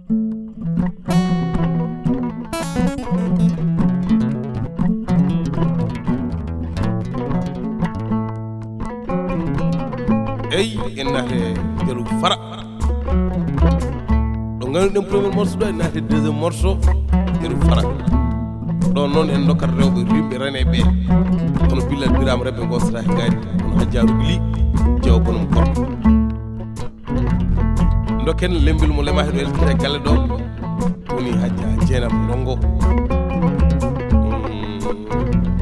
eyi en naate jalu fara ɗo ganduɗen premier morceau ɗo en naate deuxiéme morceau jalu fara ɗon noon en dokkat rewɓe rimɓe reneɓe kono billal birama rewɓe gosata he gaari kono hajjaru bili jewo bonum korɗo dokken lembil mo lema heɗo eltita e galle ɗo woni hajja jeenam ndongo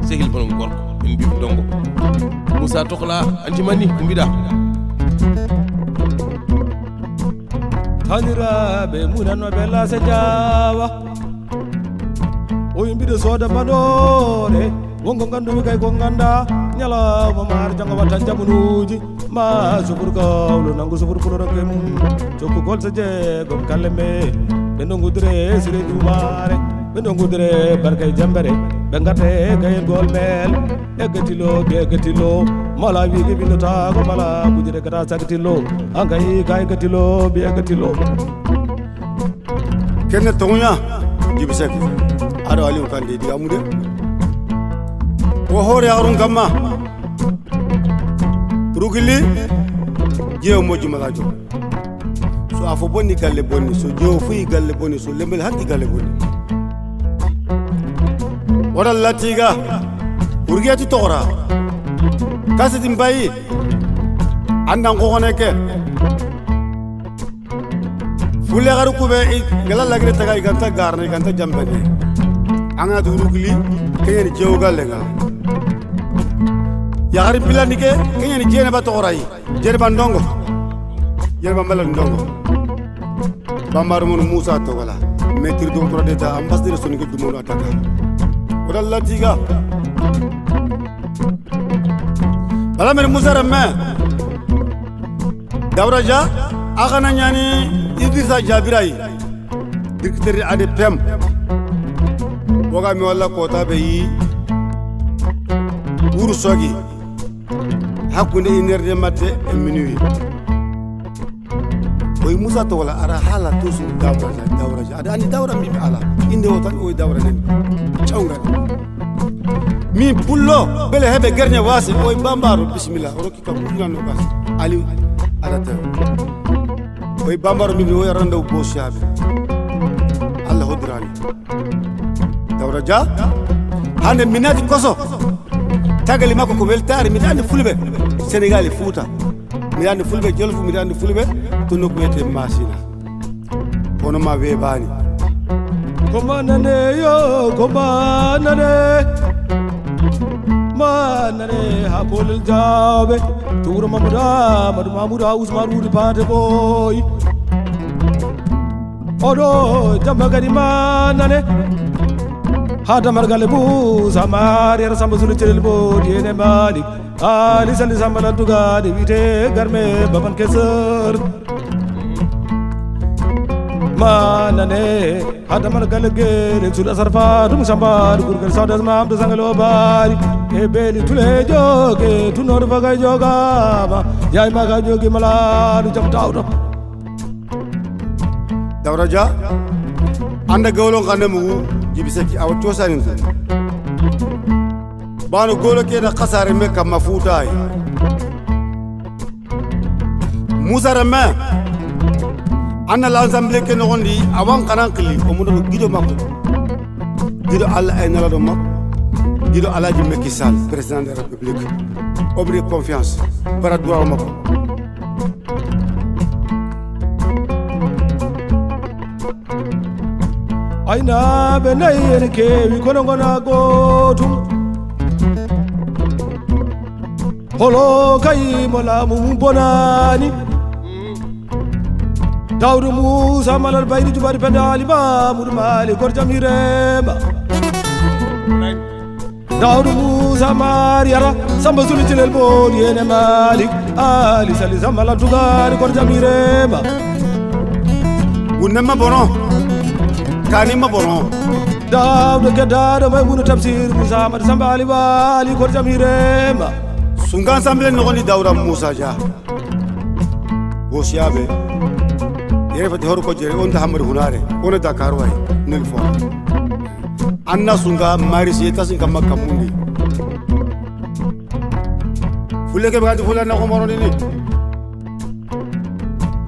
sehil bonum gorko en mbimi ndongo Moussa Tokola antimani ko mbiɗa haniraɓe munanoɓe lase jawa o yimɓiɗe sooda maɗore wonko gandumi kay ko ganda ñalawma maar janggo watta jaɓunuji ma sufur gawlo nanggo sufur puloroke mum cokkugol so jeegom galle me ɓe dongudire sire jumare ɓe dongudire barkay jambere ɓe garte gayel gol mel eggatilo ɓe eggatilo mala wigi windotako mala bujire gata sagtilo angayi ka eggatilo ɓe eggatilo kenne toguña Djiby Seck aɗo aliou kande digamude o hoore yarum kamma rugili jeewo moƴƴi malajo so a fo bonni galle bonni so jeewo foyi galle bonni so lembel hanki galle bonni waɗal lattiga urgiyati togora kasiti mbayi andan kokoneke fulle xaru kuɓe ngala lagire taga iganta garna iganta jambene anga durugili keñeni jeewo gallenga yaxari pilandi ke keñeni jeene ba togorayi jeene ba ndongo jeene ba mbalal ndongo bambaru mono Moussa Tokola maître doctorat d'état ambassadeur sonike dumono ataka odal latiga bala mere Moussa remme Daouda Dia akana ñani Idrissa Jabirayi directeur ADPM woga mi walla kota be yi wuru sogi hakkunde 1h de matin et minuit oy Moussa Tokola ara hala tusu Daouda Dia ada ani Daouda mi ala inde o tan oy Daouda nen cawnga mi pullo bele hebe gerne wasi oy bambaro bismillah roki kam no gas ali adata oy bambaro mi o yaranda o bosyabe Allah hodrani Daouda Dia hande minati koso tagali makko ko weltare mi andi fulbe Sénégal e Fouta mi andi fulbe Jolof mi andi fulbe to nokku wete masina hono ma webani komanane yo komanane manane ha polel jawbe touro mamadou Ousmane Wudi Paté boy oɗo jamba gadi manane ha damargale Moussa Mariara Samba Sulu Celel Bodi ene Malik Ali Sali Samba Latugade wite garme baban keseur manane ha damargale gere sul asar fatum Samba gurgal saudas mamdo sangalo bari e beli tule joge tunor faga jogama yay maga jogi maladu jam tawdo Daouda Dia anda gawlo ngane mu Djiby Seck awa tosanin bano golo ke da khasare me kam Fouta Moussa remme anna l'ensemble ke no gondi awan kanan kili o mudo gido makko gido Allah ay nala do mak gido Alhaji Macky Sall président de la République obri confiance para droit makko ayna ɓe nayi ene kewi kono gona gotum holo kayimo laamu mum bonani Daouda Moussa malal bayri jubari pende alimamoudou mali kor jam hirema Daouda Moussa Mariara Samba Sulu Celel Bodi ene Malik Ali Sali Samba Latugade kor jam hirema gunnemma bono kanima bono Daouda Geddaɗo Maymouna Tafsir Moussa Amadou Samba Ali Wali kor jam hirema sunga ensemble no gondi Daouda Moussa Dia wosiyaɓe yerefati hor ko jere on ta hamar hunare on Dakar way nel fo anna sunga maris yetasin kam mundi fulle ke bagati fulla na ko moroni ni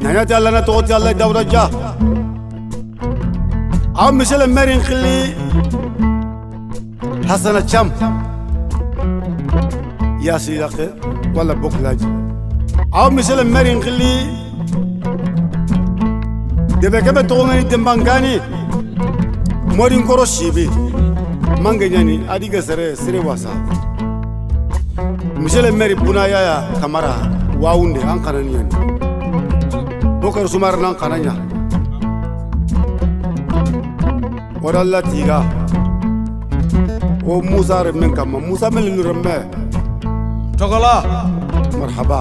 nanya ta Allah na to ti Allah dawra ja aw misal marin khili hasana cham ya silaq wala boklaji aw misal marin khili debe kebe to ngani dembangani morin koro shibi manganyani adiga sere wasa misal mari bunaya ya kamara waunde an kananiyan bokar sumar nan kananya wadalla tiga o Musa remen kama Musa melilu remme togola marhaba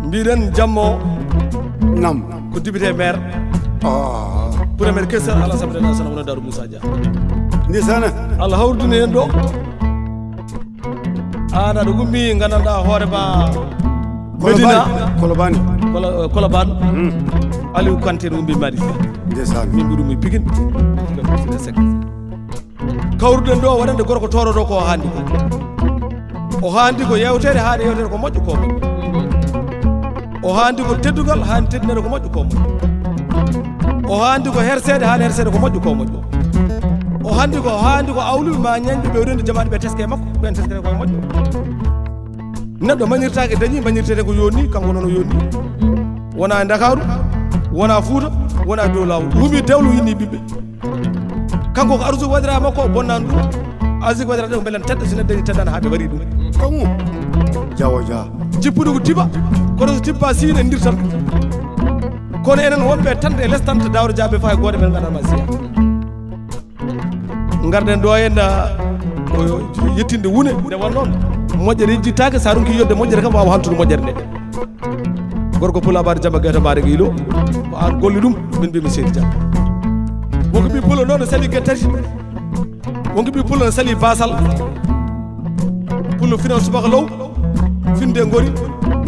mbiren jammo nam ko député maire premier question ala sabde na sana wona daru Musa Dia ni sana Allah hawrdune en do ana do gumbi gananda hoore ba Medina Kolobane Aliou Kanté no gumbi mari ndesan min mbirumi pigin kawruɗen ɗo waɗande gorko toroɗo ko o haandi ko yewtere haade yewtere ko moƴƴo ko o haandi ko teddugal haandi teddinede ko moƴƴo ko o haandi ko hersede haade hersede ko moƴƴo ko o haandi ko awluɓe ma ñañɓe ɓe rende jamaɗe ɓe teske makko ɓen teskete koye moƴƴo neɗɗo mañirtake dañi mañirtede ko yonni kanko noon o yonni wona e Dakaru wona Fouta wona dow lawol huumi dewlo yinni ɓiɓɓe kanko ko arsugo waɗira makko o bonnani ɗum arsugo waɗira ɗum beelen tedda so neɗɗo dañi teddani haaɓe waɗi ɗum kamu jawo ja jippude ko tiba kono so tibba siine en dirtan kono enen wonɓe tande e lestante Daouda Dia ɓe faa goto men gaɗanma siya garɗen ɗo henna yettinde wune nde won noon moƴƴere yejjittake sa runki yodde moƴƴere kam wawa haltude moƴƴere nde gorko pulabaɗo jamba gueto maɗe guilo ko an golli ɗum min mbimi Seydi Dia wonko ɓi pulo noon no sali gueɗe tati wonko ɓi pulo no sali basal pulo finan subaka low finde gori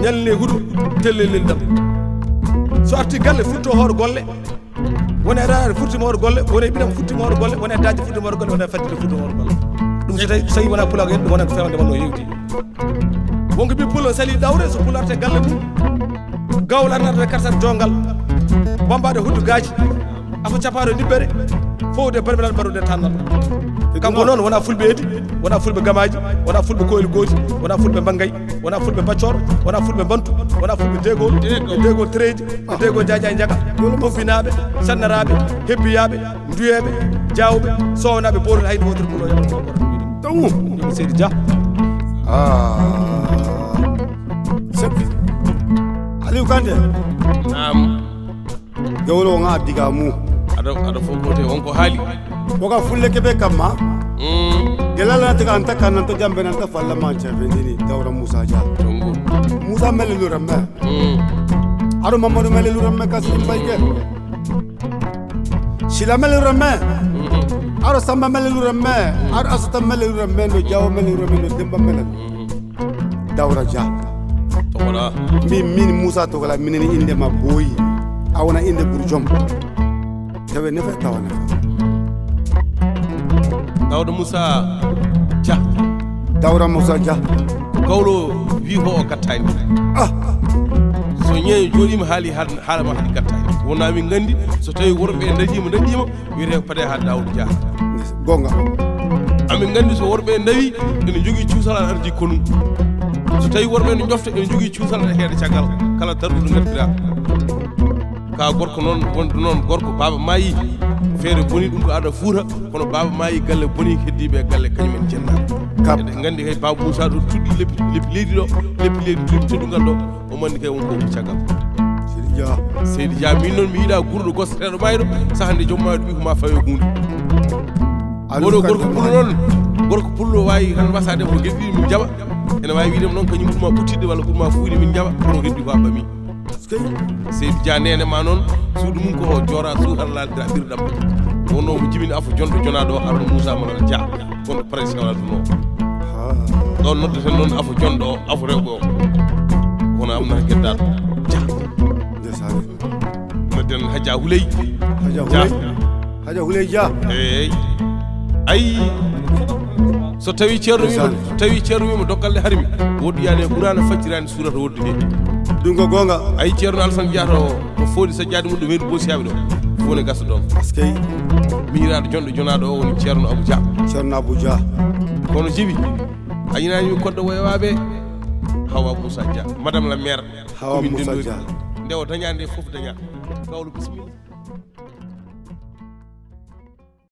ñalne huuɗo telle lelɗam so arti galle futto hoore golle wona e raare furtima hoore golle wona e ɓiɗam futtima hoore golle wona e daji futtima hoore golle wona e faddide futtima hoore golle ɗum so tawi wona pulago en ɗum wona ko fewande wonno yewti wonko ɓi pulo sali ɗawre so pulo arte galle mum gawol arnata e karsat jongal bambaɗe huddu gaji afo caparo nibbere fowde barmiɗal mbaɗude tannal kanko noon wona fulɓe edi wona fulɓe gamaji wona fulɓe koyel gooji wona fulɓe banggay wona fulɓe baccoro wona fulɓe bantu wona fulɓe degol degol tereji e degol jaja e jaga poffinaɓe sannaraɓe hebbiyaɓe duyeɓe jawɓe sownaɓe borol hayde wotere pulo yaɓa ko tamu ɗum Seydi Dia seppi Aliou Kanté nam gawlo nga diga mu aɗa fof kote wonko haali boka fulle keɓe kamma gelala tiga anta kananta jambe nanta falla manca vendini Daouda Musa Dia tongo Musa melelu remme aɗo Mamadou melelu remme Kassim Mbayke Sila melelu remme aɗo Samba melelu remme aɗo Asata melelu remme no Diawo melelu remme no Demba melelu Daouda Dia togola min Musa togola mineni inde ma boyi awona inde Bourdiom tawe nefa tawa nefa Daouda Musa Dia Daouda Musa Dia ko gawlo wi ko o gattani so ñeeño jooɗima haali haalama haɗi gattani wona min gandi so tawi worɓe dañima wiyete ko paade ha Daouda Dia gonga amin gandi so worɓe dawi ene jogui cuusal aɗa ardi konum so tawi worɓe ne jofta ene jogui cuusal aɗa heede caggal kala darɗuɗo gaddira ka gorko noon wonɗo noon gorko baba maayi feere boni ɗum ko aɗa Fouta kono baba maayi galle boni heddiɓe galle kañumen jenna eɗen gandi kay baba Moussa ɗo tuɗɗi leppi leydi ɗo leppi leydi teddugal ɗo o manni kay wonko ko caggal Seydi Dia min noon mi yiiɗa gurɗo gosteteɗo mayɗo sahande jommaɗo ɓi ko ma fawe hunde oɗo gorko pullo noon gorko pullo wawi tan wasade ko gueɗe ɗiɗi min jaɓa ene wawi wiidema noon kañum ɓurma ɓuttidde walla ɓurma fuyde min jaɓa kono heddi ko abbami Seydi Dia nene ma noon suudu mum ko o jora suuhar laldira ɓirɗam wonno ko jibini afo jonto jonaɗo Harouna Moussa Manal Dia gonɗo président wala ɗum o ɗon noddeten noon afo jonɗo o afo rewɓe o kono amnata gueddaɗo Dia biyeten Hadja Huley Hadja Huley Dia eyi ayi so tawi ceerno wimo dokkalde harmi woɗɗoyani e ɓurano faccirani surata woddu he ɗum ko gonga ayi ceerno Alassane Diatta o foodi sajjade mum ɗo weedu bosiyaɓe ɗo fone gasa ɗon par ce que miñiraɗo jonɗo jonaɗo o woni ceerno Abou Dia kono jibi a yinanimi kodɗo woyowaɓe Hawa Moussa Dia madame la maire Hawa Moussa Dia nde o dañade nde foof daña gawlo bisimilla